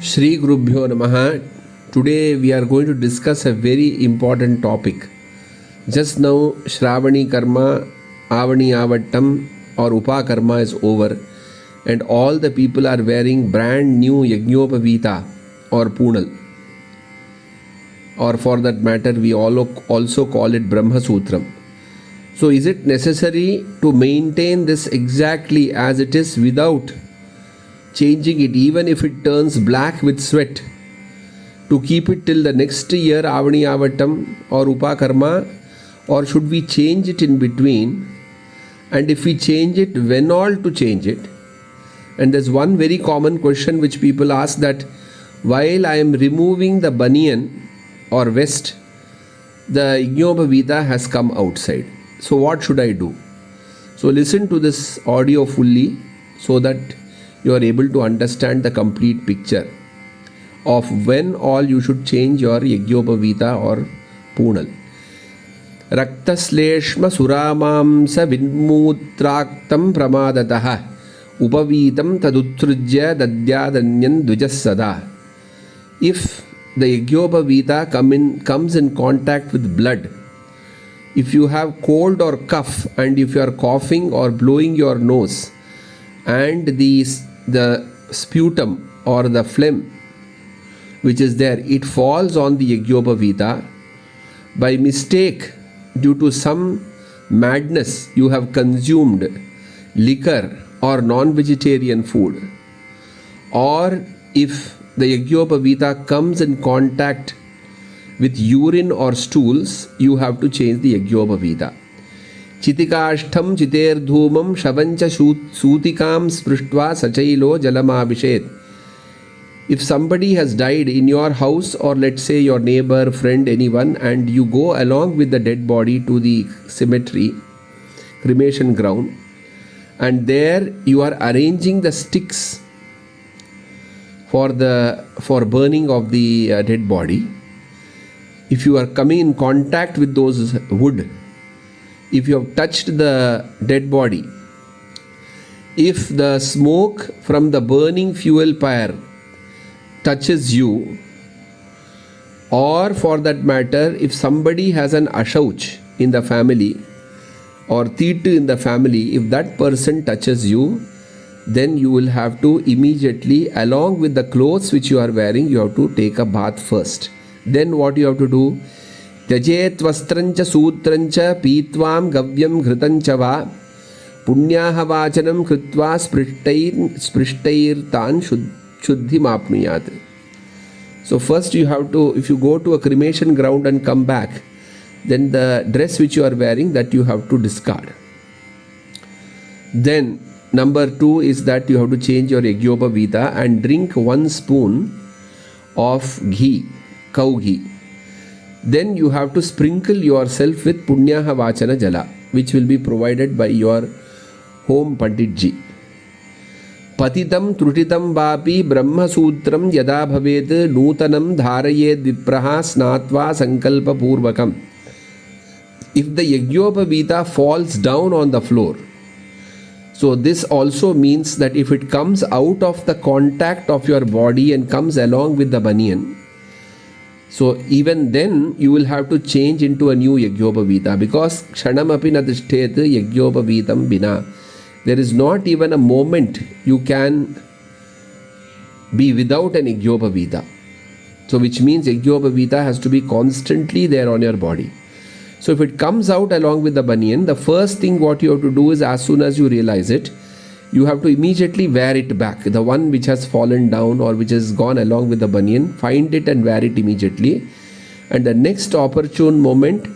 Shri Gurubhyo Namaha. Today we are going to discuss a very important topic. Just now Shravani Karma, Avani Avattam or Upa Karma is over and all the people are wearing brand new Yagnopaveeta or Punal. Or for that matter we also call it Brahma Sutram. So is it necessary to maintain this exactly as it is without changing it, even if it turns black with sweat, to keep it till the next year Avani Avattam or Upa Karma, or should we change it in between? And if we change it, when all to change it? And there's one very common question which people ask, that while I am removing the Baniyan or vest, the Yagnopaveeta has come outside. So what should I do? So listen to this audio fully so that you are able to understand the complete picture of when all you should change your Yagnopaveeta or Punal. Raktasleshma suramamsa vinmutraktam pramadataha upaveetam tadutrujya dadyadanyan dvijassada. If the Yagnopaveeta comes in contact with blood, if you have cold or cough and if you are coughing or blowing your nose and the sputum or the phlegm which is there, it falls on the Yagnopaveeta, by mistake due to some madness you have consumed liquor or non-vegetarian food, or if the Yagnopaveeta comes in contact with urine or stools, you have to change the Yagnopaveeta. Chitikashtham chiter dhumam shavancha sutikam sprishtva sachailo jalamabhishet. If somebody has died in your house, or let's say your neighbor, friend, anyone, and you go along with the dead body to the cemetery, cremation ground, and there you are arranging the sticks for burning of the dead body. If you are coming in contact with those wood, if you have touched the dead body, if the smoke from the burning fuel pyre touches you, or for that matter, if somebody has an ashauch in the family or titu in the family, if that person touches you, then you will have to immediately, along with the clothes which you are wearing, you have to take a bath first. Then what you have to do? Tyajet vastrancha sutrancha pitvam gavyam ghritancha va punyaha vachanam kritva sprishtair tan shuddhi mapnuyat. So first you have to, if you go to a cremation ground and come back, then the dress which you are wearing, that you have to discard. Then number 2 is that you have to change your Yagnopaveeta and drink 1 spoon of ghee, cow ghee. Then you have to sprinkle yourself with punyaha vachana jala, which will be provided by your home panditji. Patitam trutitam vapi brahma sutram yada bhaved nutanam dharayed vipraha snatva sankalpa purvakam. If the Yagnopaveeta falls down on the floor, so this also means that if it comes out of the contact of your body and comes along with the Baniyan, so even then you will have to change into a new Yagnopaveeta, because kshanam api na tishthet Yagnopaveetam bina. There is not even a moment you can be without an Yagnopaveeta. So which means Yagnopaveeta has to be constantly there on your body. So if it comes out along with the Baniyan, the first thing what you have to do is, as soon as you realize it, you have to immediately wear it back. The one which has fallen down or which has gone along with the Baniyan, find it and wear it immediately. And the next opportune moment,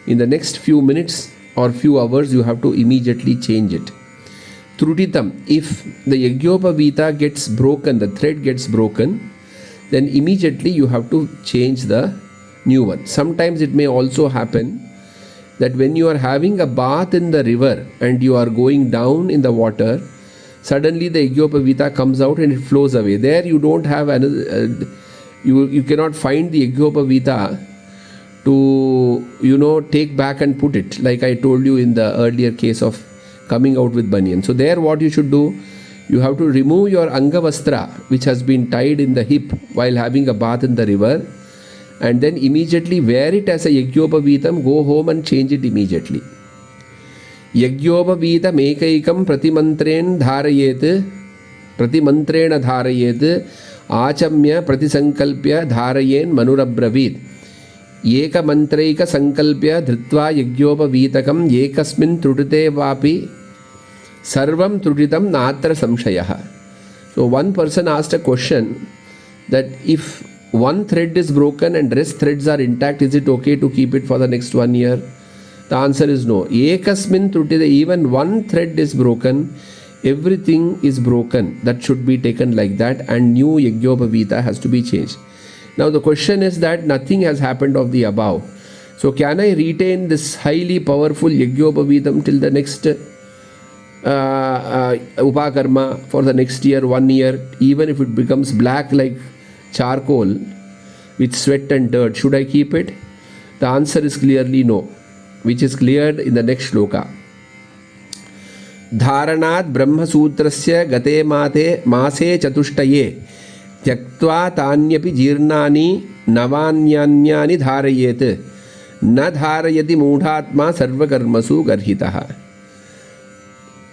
in the next few minutes or few hours, you have to immediately change it. Trutitam, if the Yagnopaveeta gets broken, the thread gets broken, then immediately you have to change the new one. Sometimes it may also happen that when you are having a bath in the river and you are going down in the water, suddenly the Yagnopaveeta comes out and it flows away. There you don't have another, you cannot find the Yagnopaveeta to take back and put it, like I told you in the earlier case of coming out with Baniyan. So there what you should do, You have to remove your Angavastra, which has been tied in the hip while having a bath in the river, and then immediately wear it as a Yagnopaveetam, go home and change it immediately. Yagnopaveeta mekaikam pratimantrena dharayet achamya pratisankalpya dharayen manurabravit eka mantraika sankalpya dhritva Yagnopaveetakam ekasmin trudite vapi sarvam truditam natra samshayah. So one person asked a question that if one thread is broken and rest threads are intact, is it okay to keep it for the next 1 year? The answer is no. Ekasmin trutite, even one thread is broken, everything is broken. That should be taken like that, and new Yagnopaveeta has to be changed. Now the question is that nothing has happened of the above. So can I retain this highly powerful Yagnopaveetam till the next Upakarma for the next year, 1 year, even if it becomes black like charcoal with sweat and dirt? Should I keep it? The answer is clearly no, which is cleared in the next shloka. Dharanat Brahma Sutrasya Gate Mase Chatushtaye Tyaktva Tanyapi Jirnani Navanyanyani Dharayet Na Dharayati Mudhatma Sarvakarmasu Garhitaha.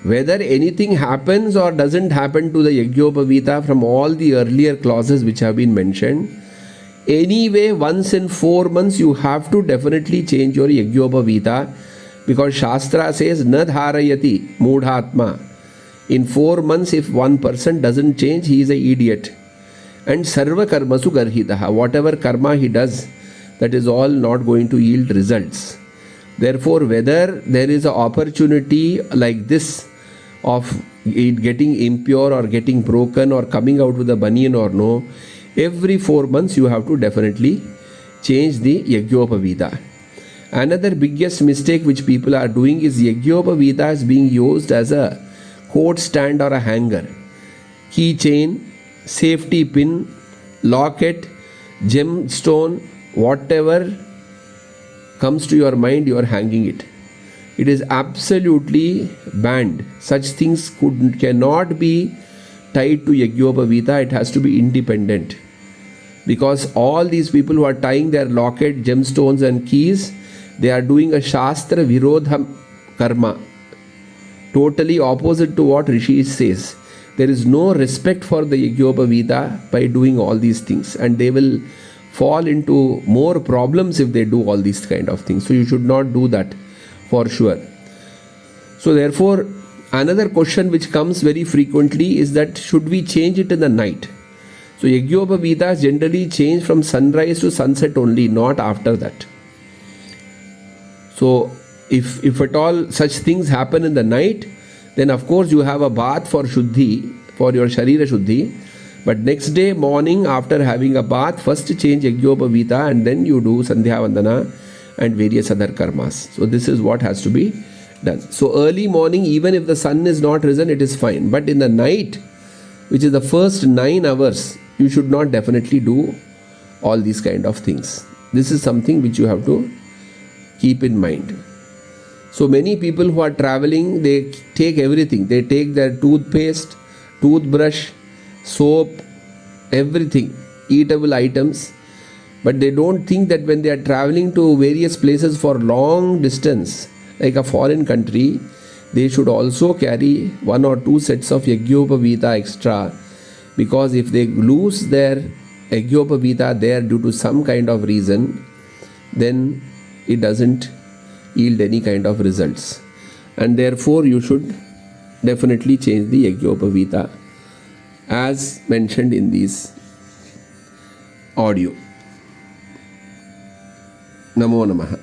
Whether anything happens or doesn't happen to the Yagnopaveeta from all the earlier clauses which have been mentioned, anyway, once in 4 months you have to definitely change your Yagnopaveeta, because Shastra says na dharayati mudhatma. In 4 months, if one person doesn't change, he is an idiot. And sarva karmasu garhitaha. Whatever karma he does, that is all not going to yield results. Therefore, whether there is an opportunity like this of it getting impure or getting broken or coming out with a baniyan or no, every 4 months you have to definitely change the Yagnopaveeta. Another biggest mistake which people are doing is Yagnopaveeta is being used as a coat stand or a hanger. Keychain, safety pin, locket, gemstone, whatever comes to your mind, you are hanging it. It is absolutely banned. Such things cannot be tied to Yagnopaveeta. It has to be independent. Because all these people who are tying their locket, gemstones and keys, they are doing a Shastra Virodha karma. Totally opposite to what Rishi says. There is no respect for the Yagnopaveeta by doing all these things. And they will fall into more problems if they do all these kind of things. So you should not do that for sure. So therefore, another question which comes very frequently is that should we change it in the night? So Yagnopaveeta is generally changed from sunrise to sunset only, not after that. So if at all such things happen in the night, then of course you have a bath for Shuddhi, for your Sharira Shuddhi. But next day morning after having a bath, first change Yagnopaveeta and then you do Sandhya Vandana and various other karmas. So this is what has to be done. So early morning, even if the sun is not risen, it is fine. But in the night, which is the first 9 hours, you should not definitely do all these kind of things. This is something which you have to keep in mind. So many people who are traveling, they take everything. They take their toothpaste, toothbrush, soap, everything, eatable items. But they don't think that when they are traveling to various places for long distance, like a foreign country, they should also carry 1 or 2 sets of Yagnopaveeta extra, because if they lose their Yagnopaveeta there due to some kind of reason, then it doesn't yield any kind of results. And therefore you should definitely change the Yagnopaveeta as mentioned in this audio. Namo Namaha.